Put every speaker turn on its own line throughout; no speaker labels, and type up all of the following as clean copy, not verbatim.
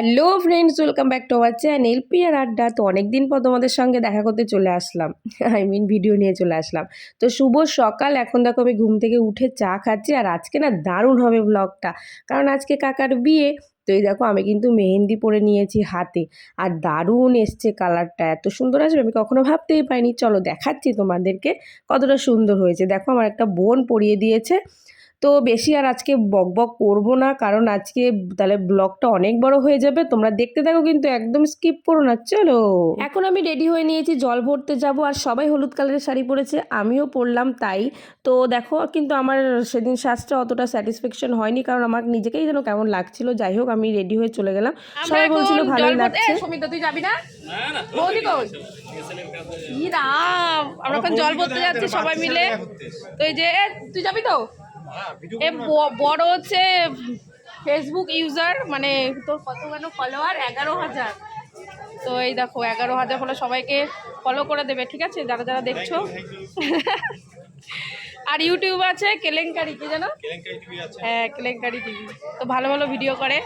Hello friends, welcome back to our channel Piyar Adda. তো অনেকদিন পর তোমাদের সঙ্গে দেখা করতে চলে আসলাম, ভিডিও নিয়ে চলে আসলাম। তো শুভ সকাল। এখন দেখো আমি ঘুম থেকে উঠে চা খাচ্ছি, আর আজকে না দারুণ হবে ব্লগটা, কারণ আজকে কাকার বিয়ে। তো এই দেখো আমি কিন্তু মেহেন্দি পরে নিয়েছি হাতে, আর দারুণ এসছে কালারটা, এত সুন্দর আসবে আমি কখনো ভাবতেই পারিনি। চলো দেখাচ্ছি তোমাদেরকে কতটা সুন্দর হয়েছে। দেখো আমার একটা বোন পরিয়ে দিয়েছে। তো বেশি আর আজকে বকবক করবো না, কারণ আজকে তাহলে ব্লগটা অনেক বড় হয়ে যাবে। তোমরা দেখতে থাকো, কিন্তু একদম স্কিপ করো না। চলো এখন আমি রেডি হয়ে নিয়েছি, জল ভরতে যাব, আর সবাই হলুদ কালারের শাড়ি পরেছে, আমিও পরলাম তাই। তো দেখো কিন্তু আমার সেদিন সাজটা অতটা স্যাটিসফ্যাকশন হয়নি, কারণ আমার নিজেকেই যেন কেমন লাগছিল। যাই হোক আমি রেডি হয়ে চলে গেলাম, সবাই বলছিল ভালোই লাগছে। সমিতা তুই যাবি না? আমরা এখন জল ভরতে যাচ্ছি সবাই মিলে। তো এই যে তুই যাবি তো? এ বড় হচ্ছে ফেসবুক ইউজার, মানে তোর কত কেন ফলোয়ার? 11,000। তো এই দেখো 11,000 হলে সবাইকে ফলো করে দেবে, ঠিক আছে, যারা যারা দেখছো। আর ইউটিউব আছে কেলেঙ্কারি, কি জানো? হ্যাঁ, কেলেঙ্কারি টিভি। তো ভালো ভালো ভিডিও করে।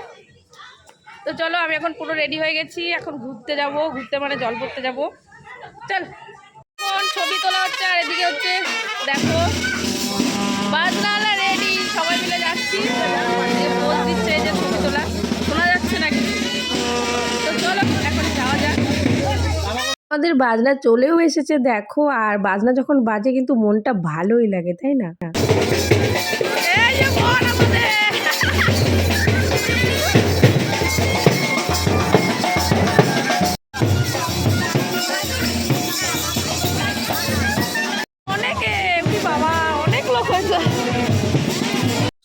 তো চলো আমি এখন পুরো রেডি হয়ে গেছি, এখন ঘুরতে যাব, ঘুরতে মানে জল ভরতে যাব। চল এখন ছবি তোলা হচ্ছে, আর এদিকে হচ্ছে দেখো বাজনাওয়ালা রেডি, সবাই মিলে যাচ্ছি। পোজ দিচ্ছে, এই যে ছবি তোলা, শোনা যাচ্ছে না কিছু। তো চলো এখন যাওয়া যাক। আমাদের বাজনা চলেও এসেছে দেখো, আর বাজনা যখন বাজে কিন্তু মনটা ভালোই লাগে, তাই না? এই যে বোন আমাদের।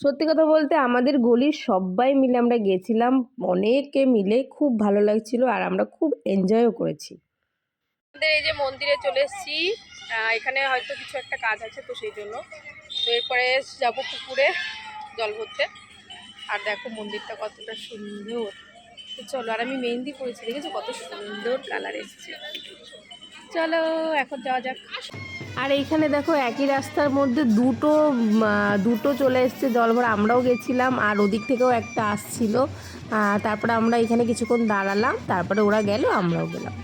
সত্যি কথা বলতে আমাদের গলির সবাই মিলে আমরা গেছিলাম, অনেকে মিলে খুব ভালো লাগছিল, আর আমরা খুব এনজয়ও করেছি। আমাদের এই যে মন্দিরে চলে এসেছি, এখানে হয়তো কিছু একটা কাজ আছে, তো সেই জন্য। তো এরপরে যাবো পুকুরে জল ভরতে। আর দেখো মন্দিরটা কতটা সুন্দর। তো চলো, আর আমি মেহেন্দি করেছি, দেখেছো কত সুন্দর কালার এসেছে। চলো এখন যাওয়া যাক। আর এইখানে দেখো একই রাস্তার মধ্যে দুটো চলে এসছে জল ভরা, আমরাও গেছিলাম, আর ওদিক থেকেও একটা আসছিল। তারপরে আমরা এখানে কিছুক্ষণ দাঁড়ালাম, তারপরে ওরা গেল, আমরাও গেলাম।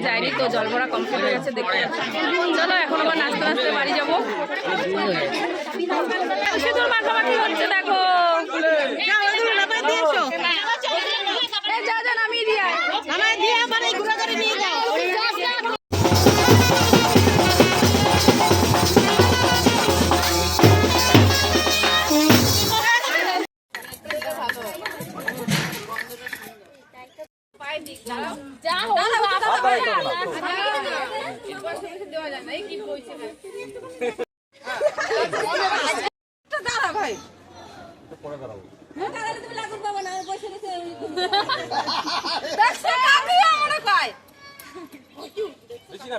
যাইনি, তো জল ভরা কমপ্লিট হয়ে গেছে, দেখতে চলো এখন আবার নাচতে নাচতে বাড়ি যাবো। সিঁদুর মাখামাখি হচ্ছে দেখো, যা যা নামিয়ে দিয়ে নিয়ে যাও।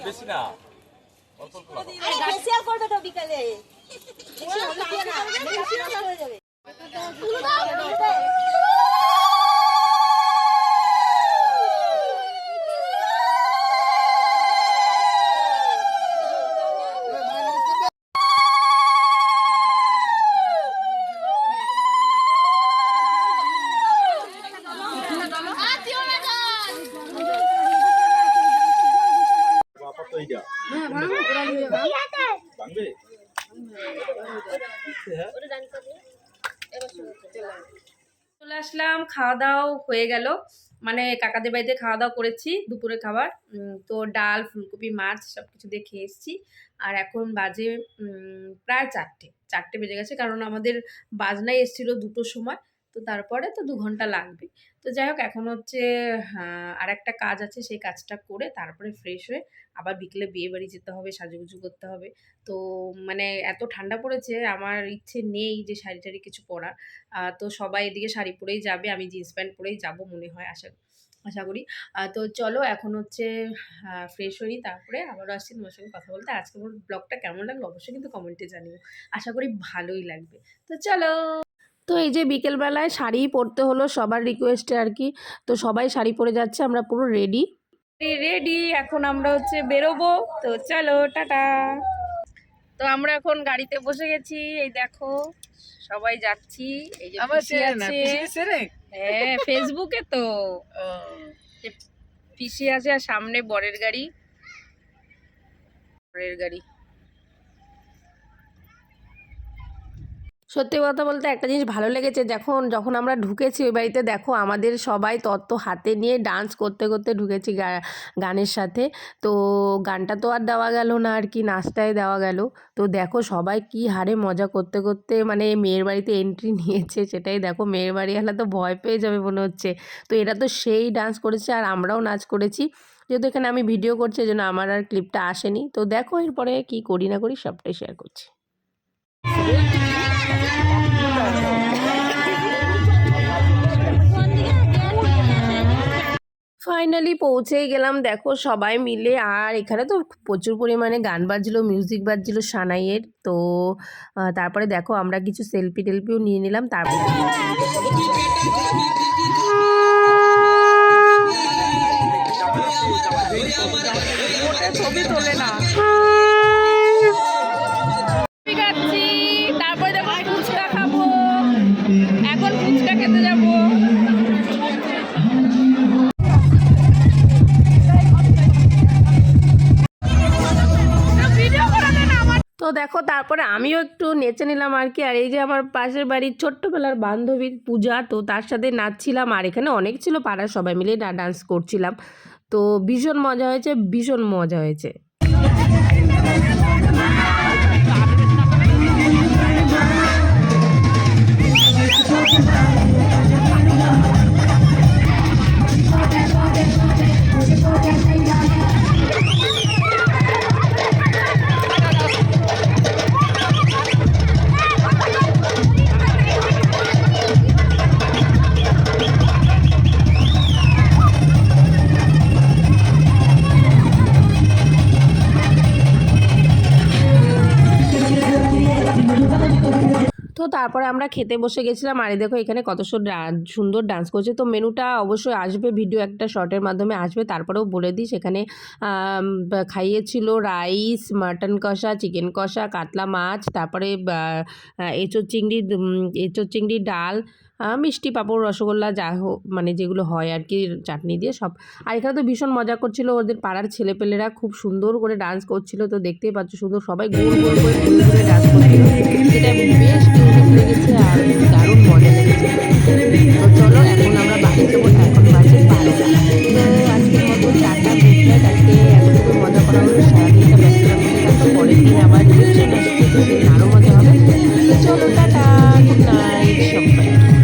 বেশি না
করবে তো বিকালে
চলে আসলাম, খাওয়া দাওয়া হয়ে গেল। মানে কাকাদের বাড়িতে খাওয়া দাওয়া করেছি দুপুরে খাবার। তো ডাল, ফুলকপি, মাছ সবকিছু দিয়ে খেয়ে এসেছি। আর এখন বাজে প্রায় 4টে বেজে গেছে, কারণ আমাদের বাজনাই এসেছিল 2টোর সময়। তো তারপরে তো 2 ঘন্টা লাগবে। তো যাই হোক, এখন হচ্ছে আর একটা কাজ আছে, সেই কাজটা করে তারপরে ফ্রেশ হয়ে আবার বিকেলে বিয়ে বাড়ি যেতে হবে, সাজুগুজু করতে হবে। তো মানে এত ঠান্ডা পড়েছে, আমার ইচ্ছে নেই যে শাড়ি টাড়ি কিছু পরার। তো সবাই এদিকে শাড়ি পরেই যাবে, আমি জিন্স প্যান্ট পরেই যাব মনে হয়, আশা আশা করি। তো চলো এখন হচ্ছে ফ্রেশ হই, তারপরে আবারও আসছি তোমার সঙ্গে কথা বলতে। আজকে আমার ব্লগটা কেমন লাগলো অবশ্যই কিন্তু কমেন্টে জানিও, আশা করি ভালোই লাগবে। তো চলো। তো এই যে বিকেলবেলায় শাড়ি পরতে হলো সবার রিকোয়েস্টে আর কি। তো সবাই শাড়ি পরে যাচ্ছে, আমরা পুরো রেডি রেডি। এখন আমরা হচ্ছে বেরোবো। তো চলো, টাটা। তো আমরা এখন গাড়িতে বসে গেছি, এই দেখো সবাই যাচ্ছি। এই যে পিসি আছে, হ্যাঁ ফেসবুকে তো পিসি আছে, আর সামনে বরের গাড়ি। সত্যি কথা বলতে একটা জিনিস ভালো লেগেছে, যখন আমরা ঢুকেছি ওই বাড়িতে, দেখো আমাদের সবাই তত্ত্ব হাতে নিয়ে ডান্স করতে করতে ঢুকেছি গানের সাথে। তো গানটা তো আর দেওয়া গেল না আর কি, নাচটাই দেওয়া গেল। তো দেখো সবাই কি হারে মজা করতে করতে মানে মেয়ের বাড়িতে এন্ট্রি নিয়েছে, সেটাই দেখো। মেয়ের বাড়িওয়ালা তো ভয় পেয়ে যাবে মনে হচ্ছে। তো এরা তো সেই ডান্স করেছে, আর আমরাও নাচ করেছি। যেহেতু এখানে আমি ভিডিও করছি, এই জন্য আমার আর ক্লিপটা আসেনি। তো দেখো এরপরে কি করি না করি সবটাই শেয়ার করছি। ফাইনালি পৌঁছেই গেলাম, দেখো সবাই মিলে। আর এখানে তো প্রচুর পরিমাণে গান বাজছিল, মিউজিক বাজছিল সানাইয়ের। তো তারপরে দেখো আমরা কিছু সেলফি টেলফিও নিয়ে নিলাম। তারপরে ছবি তোলে না, তারপরে দেখো ফুচকা খাবো, এখন ফুচকা খেতে যাবো। তো দেখো তারপরে আমিও একটু নেচে নিলাম আর কি। আর এই যে আমার পাশের বাড়ির ছোট্টবেলার বান্ধবীর পূজা, তো তার সাথে নাচছিলাম। আর এখানে অনেক ছিল, পাড়ার সবাই মিলে ডান্স করছিলাম। তো ভীষণ মজা হয়েছে, ভীষণ মজা হয়েছে। তো তারপরে আমরা খেতে বসে গেছিলাম। আর দেখো এখানে কত সুন্দর ডান্স করছে। তো মেনুটা অবশ্যই আসবে, ভিডিও একটা শর্টের মাধ্যমে আসবে। তারপরেও বলে দিই, সেখানে খাইয়েছিল রাইস, মাটন কষা, চিকেন কষা, কাতলা মাছ, তারপরে এঁচোড় চিংড়ি, ডাল, মিষ্টি, পাঁপড়, রসগোল্লা, যা হোক মানে যেগুলো হয় আর কি, চাটনি দিয়ে সব। আর এখানে তো ভীষণ মজা করছিল, ওদের পাড়ার ছেলেপেলেরা খুব সুন্দর করে ডান্স করছিল। তো দেখতেই পাচ্ছ সুন্দর, সবাই গোল গোল করে ঘুরে ঘুরে ডান্স করছিল, যেটা বেশ ইউনিক লেগেছে আর দারুণ মজা লেগেছে। তো চলো এখন আমরা বাড়ি যাবো, এখন বাজে 12টা। তো আজকের মতো টাটা, গুড নাইট। আজকে এতটুকু মজা করা হলো, সারাদিনটা ব্যস্ততার মধ্যে থাকতো, পরের দিন আবার রিসেপশন আসছে, তো সেদিন আরও মজা হবে। তো চলো টাটা, গুড নাইট সবাই।